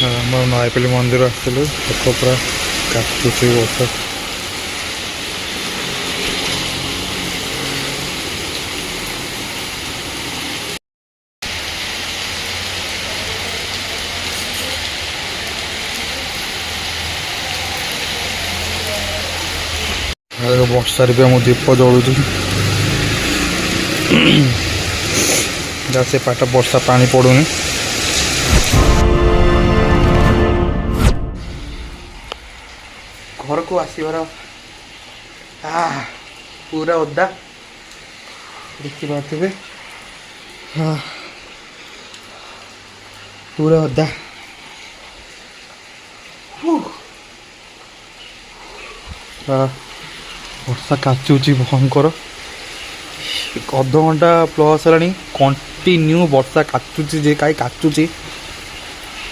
ଆମର ନୟାପଲ୍ଲୀ ମନ୍ଦିର ଆସିଥିଲୁ ଲୋକ ପୁରା କାଟୁଛି ବର୍ଷା। ବର୍ଷାରେ ବି ଆମ ଦୀପ ଜଳୁଛି ଯା ସେ ପାଟ ବର୍ଷା ପାଣି ପଡ଼ୁନି। ଘରକୁ ଆସିବାର ପୁରା ଓଦା ଦେଖିପାରୁଥିବେ ପୁରା ଓଦା। ବର୍ଷା କାଚୁଛି ଭୟଙ୍କର ଅଧଘଣ୍ଟା ପ୍ଲସ୍ ହେଲାଣି କଣ୍ଟିନ୍ୟୁ ବର୍ଷା କାଚୁଛି ଯେ କାହିଁ କାଚୁଛି।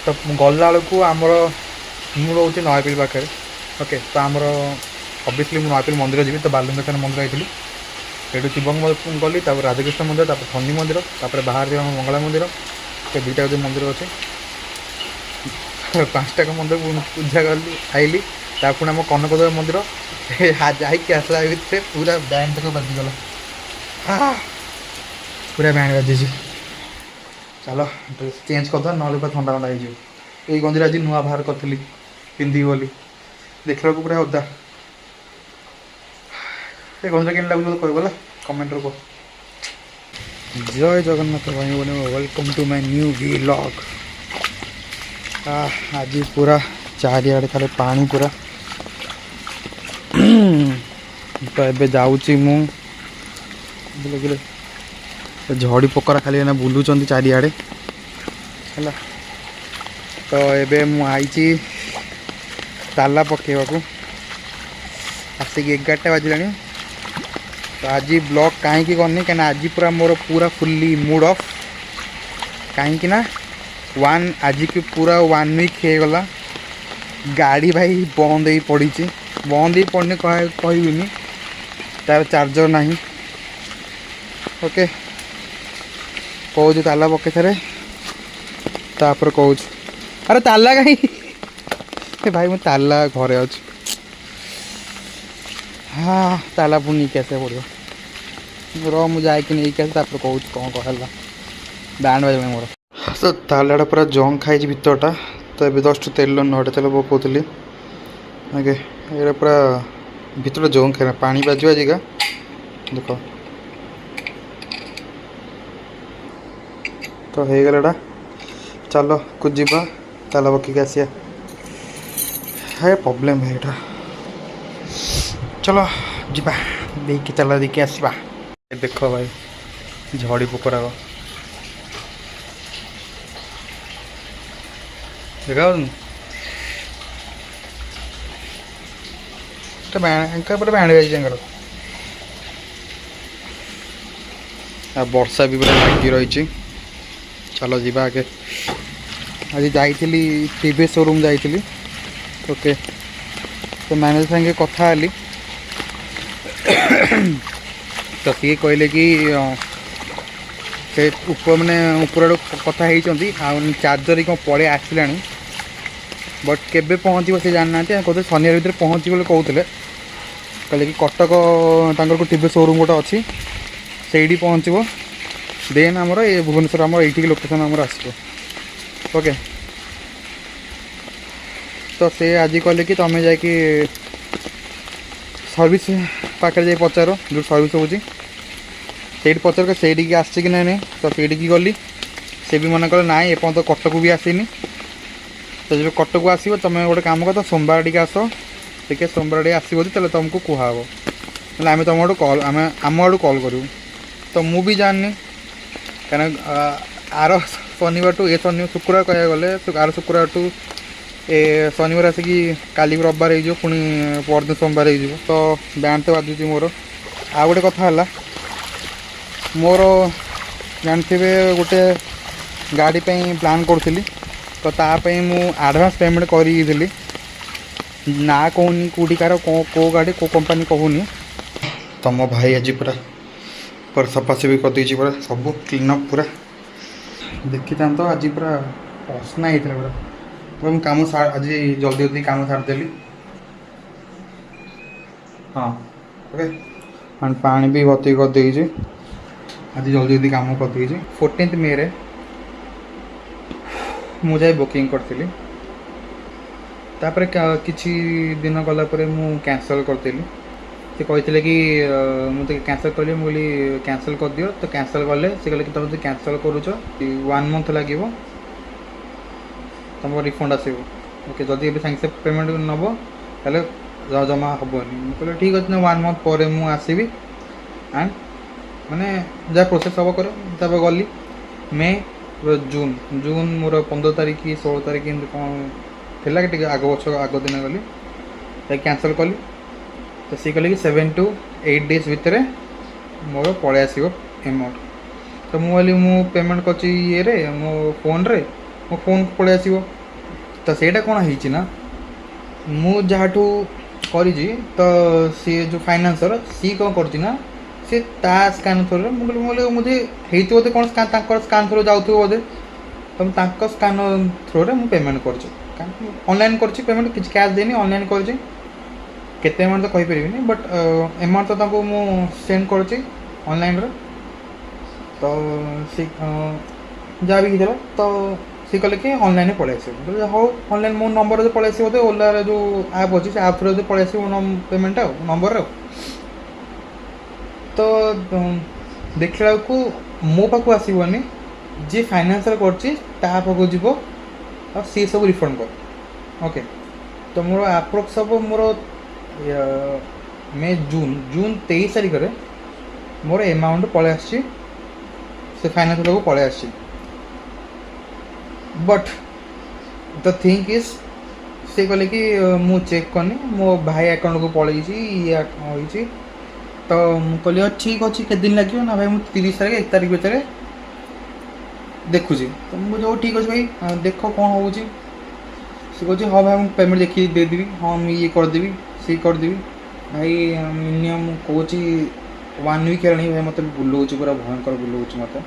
ତ ଗଲାବେଳକୁ ଆମର ମୁଁ ରହୁଛି ନୟାପଲ୍ଲୀ ପାଖରେ। ଓକେ ତ ଆମର ଅବଭିୟସ୍ଲି ମୁଁ ନୟାପଲ୍ଲୀ ମନ୍ଦିର ଯିବି ତ ବାଲୁଙ୍କେଶ୍ୱର ମନ୍ଦିର ଯାଇଥିଲି ସେଇଠୁ ଶିବଙ୍କ ଗଲି ତାପରେ ରାଧାକୃଷ୍ଣ ମନ୍ଦିର ତାପରେ ଶନି ମନ୍ଦିର ତାପରେ ବାହାରେ ଆମ ମଙ୍ଗଳା ମନ୍ଦିର ସେ ଦୁଇଟା ଯେଉଁ ମନ୍ଦିର ଅଛି 5ଟାକ ମନ୍ଦିର ପୂଜା କଲି ଖାଇଲି ତାପରେ ପୁଣି ଆମ କନକଦେବ ମନ୍ଦିର ଯାଇକି ଆସିଲା ଭିତରେ ପୁରା ବ୍ୟାଣ୍ଡ ତକ ବାଜିଗଲା ପୁରା ବ୍ୟାଣ୍ଡ ବାଜିଛି। ଚାଲ ଡ୍ରେସ୍ ଚେଞ୍ଜ କରିଦେବା ନହେଲେ ପୁରା ଥଣ୍ଡା ଥଣ୍ଡା ହେଇଯିବ। ଏଇ ଗଞ୍ଜିରେ ଆଜି ନୂଆ ବାହାର କରିଥିଲି ପିନ୍ଧିବି ବୋଲି ଦେଖିବାକୁ ପୁରା ଓଦା। ଏ ଗଞ୍ଜିଟା କେମିତି ଲାଗୁଛି କହିବ ହେଲା କମେଣ୍ଟରେ କୁହ। ଜୟ ଜଗନ୍ନାଥ ଭାଇ ଭଉଣୀ welcome to my new vlog. ଆଜି ପୁରା ଚାରିଆଡ଼େ ଖାଲି ପାଣି ପୁରା। ତ ଏବେ ଯାଉଛି ମୁଁ ଝଡ଼ି ପୋକରା ଖାଲି ଏଇନା ବୁଲୁଛନ୍ତି ଚାରିଆଡ଼େ ହେଲା। ତ ଏବେ ମୁଁ ଆଇଛି ତାଲା ପକେଇବାକୁ ଆସିକି 11ଟା ବାଜିଲାଣି। ତ ଆଜି ବ୍ଲଗ୍ କାହିଁକି କରିନି କାହିଁକିନା ଆଜି ପୁରା ମୋର ପୁରା ଫୁଲ୍ଲି ମୁଡ଼୍ ଅଫ୍ କାହିଁକି ନା ଆଜିକି ପୁରା 1 ୱିକ୍ ହେଇଗଲା ଗାଡ଼ି ଭାଇ ବନ୍ଦ ହେଇ ପଡ଼ିଛି। ବନ୍ଦ ହେଇ ପଡ଼ିନି କହିବିନି ତାର ଚାର୍ଜର ନାହିଁ। ଓକେ କହୁଛୁ ତାଲା ପକେଇ ସାରେ ତାପରେ କହୁଛୁ ଆରେ ତାଲା କାହିଁ ଭାଇ ମୁଁ ତାଲା ଘରେ ଅଛି। ତାଲା ପୁଣି ନେଇକି ଆସିବାକୁ ପଡ଼ିବ ମୁଁ ଯାଇକି ନେଇକି ଆସି ତାପରେ କହୁଛି କ'ଣ ହେଲା ବ୍ୟାଣ୍ଡ ବାଜିଲାଣି ମୋର। ତ ତାଲାଟା ପୁରା ଜଙ୍ଗ ଖାଇଛି ଭିତରଟା। ତ ଏବେ ଜଷ୍ଟ ତେଲ 9ଟା ତେଲ ପକାଉଥିଲି ଆଜ୍ଞା ଏଇଟା ପୁରା ଭିତରଟା ଜଙ୍ଗ ଖାଇଲା ପାଣି ବାଜିବା ଜାଗା ଦେଖ। ତ ହେଇଗଲା ଏଇଟା ଚାଲ କୁ ଯିବା ତାଲା ପକେଇକି ଆସିବା। ହେ ପ୍ରୋବ୍ଲେମ୍ ଏଇଟା ଚलो ଯିବା ଦେଇକି ତାଲା ଦେଇକି ଆସିବା। ଦେଖ ଭାଇ ଝଡ଼ି ପୋକରାକ ଦେଖାଯାଉନି ପୁରା ବ୍ୟାଣ୍ଡ ବାଜିଛି ତାଙ୍କର। ଆଉ ବର୍ଷା ବି ପୁରା ଲାଗି ରହିଛି। ଚାଲ ଯିବା ଆଗେ। ଆଜି ଯାଇଥିଲି ଟିଭିଏସ୍ ଶୋରୁମ୍ ଯାଇଥିଲି। ଓକେ ତ ମ୍ୟାନେଜର ସାଙ୍ଗେ କଥା ହେଲି ତ ସିଏ କହିଲେ କି ସେ ମାନେ ଉପର ଆଡ଼ୁ କଥା ହେଇଛନ୍ତି ଆଉ ଚାର୍ଜର କ'ଣ ପଳେଇ ଆସିଲାଣି ବଟ୍ କେବେ ପହଞ୍ଚିବ ସେ ଜାଣିନାହାନ୍ତି। କହୁଥିଲେ ଶନିବାର ଭିତରେ ପହଞ୍ଚିବ ବୋଲି କହୁଥିଲେ। କହିଲେ କି କଟକ ତାଙ୍କର ଟିଭିଏସ୍ ଶୋରୁମ୍ ଗୋଟେ ଅଛି ସେଇଠି ପହଞ୍ଚିବ ଦେନ୍ ଆମର ଏ ଭୁବନେଶ୍ୱର ଆମର ଏଇଠିକି ଲୋକେସନ୍ ଆମର ଆସିବ। ଓକେ ତ ସେ ଆଜି କହିଲେ କି ତୁମେ ଯାଇକି ସର୍ଭିସ୍ ପାଖରେ ଯାଇ ପଚାର ଯେଉଁ ସର୍ଭିସ୍ ହେଉଛି ସେଇଠି ପଚାର ସେଇଠିକି ଆସିଛି କି ନାଇଁ। ତ ସେଇଠିକି ଗଲି ସେ ବି ମନେ କଲେ ନାଇଁ ଏପର୍ଯ୍ୟନ୍ତ କଟକ ବି ଆସିନି। ତ ଯେବେ କଟକ ଆସିବ ତୁମେ ଗୋଟେ କାମ କର ସୋମବାର ଟିକେ ଆସ ଟିକେ ସୋମବାର ଟିକେ ଆସିବ ଯଦି ତାହେଲେ ତୁମକୁ କୁହାହେବ ହେଲେ ଆମେ ତୁମ ଆଡ଼ୁ କଲ୍ ଆମେ ଆମ ଆଡ଼ୁ କଲ୍ କରିବୁ। ତ ମୁଁ ବି ଜାଣିନି କାହିଁକିନା ଆର ଶନିବାରଠୁ ଶୁକ୍ରବାର କହିବାକୁ ଗଲେ ଆର ଶୁକ୍ରବାରଠୁ ଏ ଶନିବାର ଆସିକି କାଲିକି ରବିବାର ହେଇଯିବ ପୁଣି ପରଦିନ ସୋମବାର ହେଇଯିବ। ତ ବ୍ୟାଣ୍ଡ ତ ବାଜୁଛି ମୋର। ଆଉ ଗୋଟେ କଥା ହେଲା ମୋର ଜାଣିଥିବେ ଗୋଟେ ଗାଡ଼ି ପାଇଁ ପ୍ଲାନ୍ କରୁଥିଲି ତ ତା ପାଇଁ ମୁଁ ଆଡ଼ଭାନ୍ସ ପେମେଣ୍ଟ କରିଦେଇଥିଲି। ନା କହୁନି କେଉଁଠିକାର କେଉଁ ଗାଡ଼ି କେଉଁ କମ୍ପାନୀ କହୁନି। ତମ ଭାଇ ଆଜି ପୁରା ସଫାସଫି କରିଦେଇଛି ପୁରା ସବୁ କ୍ଲିନ୍ ଅପ୍ ପୁରା ଦେଖିଥାନ୍ତ ଆଜି ପୁରା ଅସନା ହେଇଥିଲା ପୁରା ମୁଁ କାମ ଆଜି ଜଲ୍ଦି ଜଲ୍ଦି କାମ ସାରିଦେଲି। ହଁ ଓକେ ଆଣ୍ଡ ପାଣି ବି ଭର୍ତ୍ତି କରିଦେଇଛି। ଆଜି ଜଲ୍ଦି ଜଲ୍ଦି କାମ କରିଦେଇଛି। 14 ମେରେ ମୁଁ ଯାଇ ବୁକିଂ କରିଥିଲି। ତାପରେ କିଛି ଦିନ ଗଲା ପରେ ମୁଁ କ୍ୟାନସଲ୍ କରିଦେଲି। ସେ କହିଥିଲେ କି ମୁଁ ତ କ୍ୟାନସଲ୍ କଲି। ମୁଁ କହିଲି କ୍ୟାନସଲ୍ କରିଦିଅ। ତ କ୍ୟାନସଲ୍ କଲେ ସେ କହିଲେ କି ତୁମେ ଯଦି କ୍ୟାନସଲ୍ କରୁଛ 1 ମନ୍ଥ ଲାଗିବ ତୁମର ରିଫଣ୍ଡ ଆସିବ। ଓକେ ଯଦି ଏବେ ସାଙ୍ଗେ ସାଙ୍ଗେ ପେମେଣ୍ଟ ନେବ ତାହେଲେ ଜମା ହେବନି। ମୁଁ କହିଲି ଠିକ୍ ଅଛି ନା 1 ମନ୍ଥ ପରେ ମୁଁ ଆସିବି ଆଣ୍ଡ ମାନେ ଯାହା ପ୍ରୋସେସ୍ ହେବ କରେ। ତାପରେ ଗଲି ମେ ଜୁନ୍ ମୋର 15 ତାରିଖ 16 ତାରିଖ ଏମିତି କ'ଣ ଥିଲା କି ଟିକେ ଆଗ ଦିନ ଗଲି ତାକୁ କ୍ୟାନସଲ୍ କଲି। ତ ସିଏ କହିଲେ କି 7 to 8 days ଭିତରେ ମୋର ପଳେଇ ଆସିବ ଆମାଉଣ୍ଟ। ତ ମୁଁ କହିଲି ମୁଁ ପେମେଣ୍ଟ କରିଛି ଇଏରେ ମୋ ଫୋନ୍କୁ ପଳେଇ ଆସିବ। ତ ସେଇଟା କ'ଣ ହେଇଛି ନା ମୁଁ ଯାହାଠୁ କରିଛି ତ ସିଏ ଯେଉଁ ଫାଇନାନ୍ସର ସିଏ କ'ଣ କରୁଛି ନା ସେ ତା ସ୍କାନ୍ ଥ୍ରୋରେ ମୁଁ କହିଲି ବୋଧେ ହେଇଥିବ ବୋଧେ କ'ଣ ତାଙ୍କର ସ୍କାନ୍ ଥ୍ରୋ ଯାଉଥିବ ବୋଧେ। ତ ମୁଁ ତାଙ୍କ ସ୍କାନ୍ ଥ୍ରୋରେ ମୁଁ ପେମେଣ୍ଟ କରିଛି। ଅନଲାଇନ୍ କରିଛି ପେମେଣ୍ଟ କିଛି କ୍ୟାସ୍ ଦେଇନି ଅନଲାଇନ୍ କରିଛି। କେତେ ଆମାଉଣ୍ଟ ତ କହିପାରିବିନି ବଟ୍ ଆମାଉଣ୍ଟ ତ ତାଙ୍କୁ ମୁଁ ସେଣ୍ଡ କରୁଛି ଅନଲାଇନ୍ରେ। ତ ସେ ଯାହା ବି ହେଇଥିଲା ତ ସେ କହିଲେ କି ଅନଲାଇନ୍ରେ ପଳେଇ ଆସିବ। ହଉ ଅନଲାଇନ୍ ମୋ ନମ୍ବର ଯଦି ପଳେଇ ଆସିବ ବୋଧେ ଓଲାର ଯେଉଁ ଆପ୍ ଅଛି ସେ ଆପ୍ ଥ୍ରୋରେ ଯଦି ପଳେଇ ଆସିବ ପେମେଣ୍ଟଟା ଆଉ ନମ୍ବରରେ ଆଉ। ତ ଦେଖିଲା ବେଳକୁ ମୋ ପାଖକୁ ଆସିବନି, ଯିଏ ଫାଇନାନ୍ସରେ କରୁଛି ତା ପାଖକୁ ଯିବ ଆଉ ସିଏ ସବୁ ରିଫଣ୍ଡ କର। ଓକେ ତ ମୋର ଆପ୍ରୋକ୍ସ ହେବ ମୋର ଜୁନ୍ 23 ତାରିଖରେ ମୋର ଆମାଉଣ୍ଟ ପଳେଇ ଆସିଛି ସେ ଫାଇନାନ୍ସ ପାଖକୁ ପଳେଇ ଆସିଛି। ବଟ୍ ଦ ଥିଙ୍ଗ ଇଜ୍ ସେ କହିଲେ କି ମୁଁ ଚେକ୍ କରିନି ମୋ ଭାଇ ଆକାଉଣ୍ଟକୁ ପଳେଇଛି ଇଏ ହେଇଛି। ତ ମୁଁ କହିଲି ଠିକ୍ ଅଛି କେତେ ଦିନ ଲାଗିବ ନା ଭାଇ ମୁଁ 30 ତାରିଖ 1 ତାରିଖ ଭିତରେ ଦେଖୁଛି। ତ ମୁଁ ଯେଉଁ ଠିକ୍ ଅଛି ଭାଇ ଦେଖ କ'ଣ ହେଉଛି। ସେ କହୁଛି ହଁ ଭାଇ ମୁଁ ପେମେଣ୍ଟ ଦେଖିକି ଦେଇଦେବି। ହଁ ମୁଁ ଇଏ କରିଦେବି ସିଏ କରିଦେବି। ଭାଇ ମିନିମମ୍ ମୁଁ କହୁଛି 1 ୱିକ୍ ହେଲାଣି ଭାଇ ମୋତେ ବୁଲଉଛି ପୁରା ଭୟଙ୍କର ବୁଲଉଛି ମୋତେ।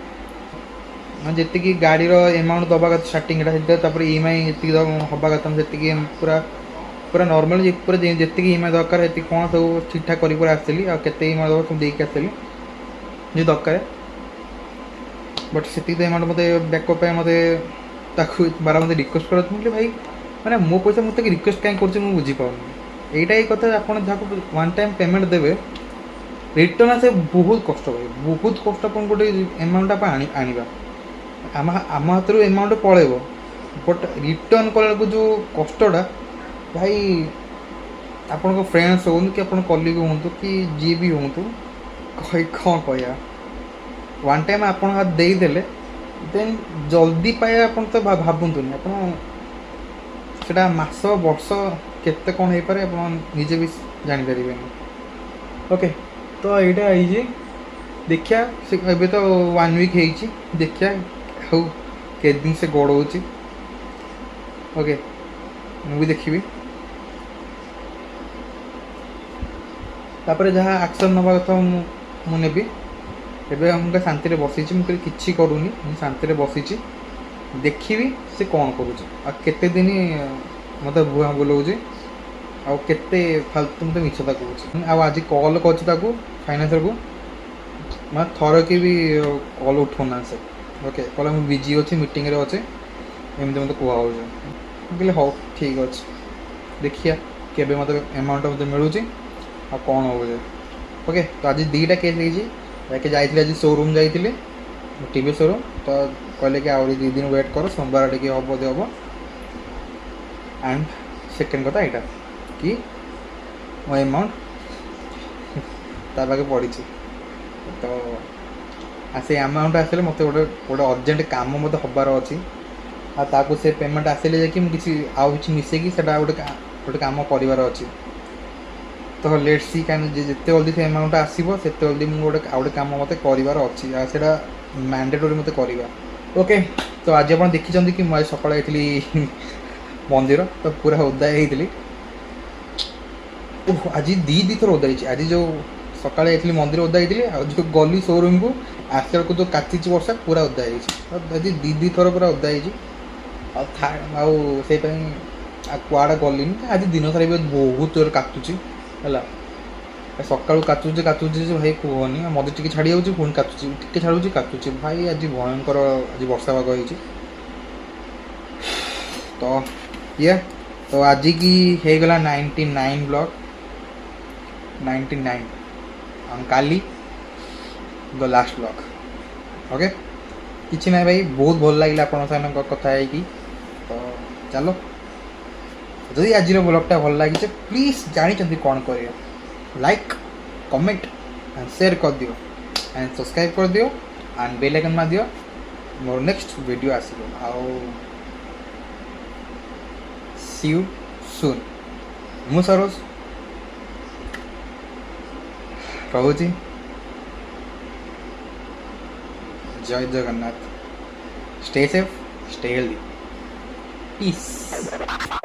ମାନେ ଯେତିକି ଗାଡ଼ିର ଆମାଉଣ୍ଟ ଦେବା କଥା ଷ୍ଟାର୍ଟିଂଟା ହେଇଥିଲା ତାପରେ EMI ଯେତିକି ହେବା କଥା ସେତିକି ପୁରା ନର୍ମାଲି ପୁରା ଯେତିକି EMI ଦରକାର ସେତିକି କ'ଣ ସବୁ ଠିକ୍ଠାକ୍ କରି ପୁରା ଆସିଥିଲି। ଆଉ କେତେ EMI ଦେବ ସବୁ ଦେଇକି ଆସିଥିଲି ଯେ ଦରକାର। ବଟ୍ ସେତିକି ତ ଆମାଉଣ୍ଟ ମୋତେ ବ୍ୟାକଅପ୍ ପାଇଁ ମୋତେ ତାକୁ ବାରମ୍ବାର ରିକ୍ୱେଷ୍ଟ କରୁଥିଲି ଭାଇ ମାନେ ମୋ ପଇସା ମୁଁ ତାକୁ ରିକ୍ୱେଷ୍ଟ କାହିଁ କରୁଛି ମୁଁ ବୁଝିପାରୁନି। ଏଇଟା ହିଁ କଥା ଆପଣ ଯାହାକୁ 1 ଟାଇମ୍ ପେମେଣ୍ଟ ଦେବେ ରିଟର୍ନ ଆସେ ବହୁତ କଷ୍ଟ ଭାଇ ବହୁତ କଷ୍ଟ। ଆପଣ ଗୋଟେ ଆମାଉଣ୍ଟ ଆପଣ ଆଣିବା ଆମ ହାତରୁ ଆମାଉଣ୍ଟ ପଳେଇବ ବଟ୍ ରିଟର୍ନ କଲାବେଳକୁ ଯେଉଁ କଷ୍ଟଟା ଭାଇ ଆପଣଙ୍କ ଫ୍ରେଣ୍ଡସ୍ ହୁଅନ୍ତୁ କି ଆପଣ କଲିଗ ହୁଅନ୍ତୁ କି ଯିଏ ବି ହୁଅନ୍ତୁ କ'ଣ କହିବା। 1 ଟାଇମ୍ ଆପଣ ହାତ ଦେଇଦେଲେ ଦେନ୍ ଜଲ୍ଦି ପାଇବା ଆପଣ ତ ଭାବନ୍ତୁନି। ଆପଣ ସେଇଟା ମାସ ବର୍ଷ କେତେ କ'ଣ ହେଇପାରେ ଆପଣ ନିଜେ ବି ଜାଣିପାରିବେନି। ଓକେ ତ ଏଇଟା ହେଇଛି ଦେଖିବା ସେ ଏବେ ତ 1 ୱିକ୍ ହେଇଛି ଦେଖିବା ଆଉ କେତେ ଦିନ ସେ ଗଡ଼ଉଛି। ଓକେ ମୁଁ ବି ଦେଖିବି ତାପରେ ଯାହା ଆକ୍ସନ୍ ନେବା କଥା ମୁଁ ନେବି। ଏବେ ମୁଁ ଶାନ୍ତିରେ ବସିଛି ମୁଁ କିଛି କରୁନି ମୁଁ ଶାନ୍ତିରେ ବସିଛି ଦେଖିବି ସେ କ'ଣ କରୁଛି ଆଉ କେତେ ଦିନ ମୋତେ ଭୁଆଁ ବୁଲଉଛି ଆଉ କେତେ ଫାଲତୁ ମୋତେ ମିଛତା କହୁଛି। ଆଉ ଆଜି କଲ୍ କରୁଛି ତାକୁ ଫାଇନାନ୍ସରକୁ ମାନେ ଥରକେ ବି କଲ୍ ଉଠାଉନାହାନ୍ତି ସେ। ଓକେ କହିଲେ ମୁଁ ବିଜି ଅଛି ମିଟିଂରେ ଅଛି ଏମିତି ମୋତେ କୁହାହେଉଛି। ମୁଁ କହିଲି ହଉ ଠିକ୍ ଅଛି ଦେଖିବା କେବେ ମୋତେ ଆମାଉଣ୍ଟ ମୋତେ ମିଳୁଛି ଆଉ କ'ଣ ହେଉଛି। ଓକେ ତ ଆଜି 2ଟା କେସ୍ ହେଇଛି। ଯାକେ ଯାଇଥିଲି ଆଜି ସୋରୁମ୍ ଯାଇଥିଲି TV ସୋରୁମ୍ ତ କହିଲେ କି ଆହୁରି 2 ଦିନ ୱେଟ୍ କର ସୋମବାର ଟିକେ ହେବ ଯଦି ହେବ। ଆଣ୍ଡ ସେକେଣ୍ଡ କଥା ଏଇଟା କି ମୋ ଆମାଉଣ୍ଟ ତା ପାଖେ ପଡ଼ିଛି। ତ ସେ ଆମାଉଣ୍ଟ ଆସିଲେ ମୋତେ ଗୋଟେ ଅର୍ଜେଣ୍ଟ କାମ ମୋତେ ହେବାର ଅଛି ଆଉ ତାକୁ ସେ ପେମେଣ୍ଟ ଆସିଲେ ଯାଇକି ମୁଁ ଆଉ କିଛି ମିଶେଇକି ସେଇଟା ଗୋଟେ କାମ କରିବାର ଅଛି। ତ ଲେଟ୍ସ ସି କାରଣ ଯେତେ ଜଲ୍ଦି ସେ ଆମାଉଣ୍ଟ ଆସିବ ସେତେ ଜଲ୍ଦି ମୁଁ ଆଉ ଗୋଟେ କାମ ମୋତେ କରିବାର ଅଛି ଆଉ ସେଇଟା ମ୍ୟାଣ୍ଡେଟୋରି ମୋତେ କରିବା। ଓକେ ତ ଆଜି ଆପଣ ଦେଖିଛନ୍ତି କି ମୁଁ ଆଜି ସକାଳେ ଯାଇଥିଲି ମନ୍ଦିର ତ ପୁରା ଓଦା ହେଇଥିଲି। ଆଜି ଦୁଇ ଥର ଓଦା ହେଇଛି। ଆଜି ଯେଉଁ ସକାଳେ ଯାଇଥିଲି ମନ୍ଦିର ଓଦା ହେଇଥିଲି ଆଉ ଯେଉଁ ଗଲି ସୋରୁମ୍କୁ ଆସିଲା ବେଳକୁ ଯେଉଁ କାଚିଛି ବର୍ଷା ପୁରା ଓଦା ହେଇଛି। ଆଜି ଦୁଇ ଥର ପୁରା ଓଦା ହେଇଛି। ଆଉ ସେଇପାଇଁ କୁଆଡ଼େ ଗଲିନି ଆଜି ଦିନ ସାରା ବି ବହୁତ ଜୋର କାଟୁଛି ହେଲା ସକାଳୁ କାଚୁଛି ଯେ ଭାଇ କୁହନି ମତେ ଟିକେ ଛାଡ଼ି ଯାଉଛି ପୁଣି କାଚୁଛି ଟିକେ ଛାଡ଼ୁଛି କାଚୁଛି ଭାଇ ଆଜି ଭୟଙ୍କର ଆଜି ବର୍ଷା ପାଗ ହେଇଛି ତ ଇଏ ତ ଆଜିକି ହେଇଗଲା 99 ବ୍ଲଗ୍ 99 କାଲି ଦ ଲାଷ୍ଟ ବ୍ଲଗ୍ ଓକେ କିଛି ନାହିଁ ଭାଇ ବହୁତ ଭଲ ଲାଗିଲା ଆପଣଙ୍କ ସାଙ୍ଗଙ୍କ କଥା ହେଇକି ତ ଚାଲ ଯଦି ଆଜିର ବ୍ଲଗ୍ଟା ଭଲ ଲାଗିছে ପ୍ଲିଜ୍ ଜାଣିଛନ୍ତି କ'ଣ କରିବା ଲାଇକ୍ କମେଣ୍ଟ ଆଣ୍ଡ ସେୟାର କରିଦିଅ ଆଣ୍ଡ ସବସ୍କ୍ରାଇବ୍ କରିଦିଅ ଆଣ୍ଡ ବେଲ୍ ଆଇକନ୍ ମାରିଦିଅ ମୋର ନେକ୍ସଟ ଭିଡ଼ିଓ ଆସିବ ଆଉ ସି ୟୁ ସୁନ୍ ମୁଁ ସରୋଜ ରହୁଛି Jai Jagannath stay safe stay healthy piece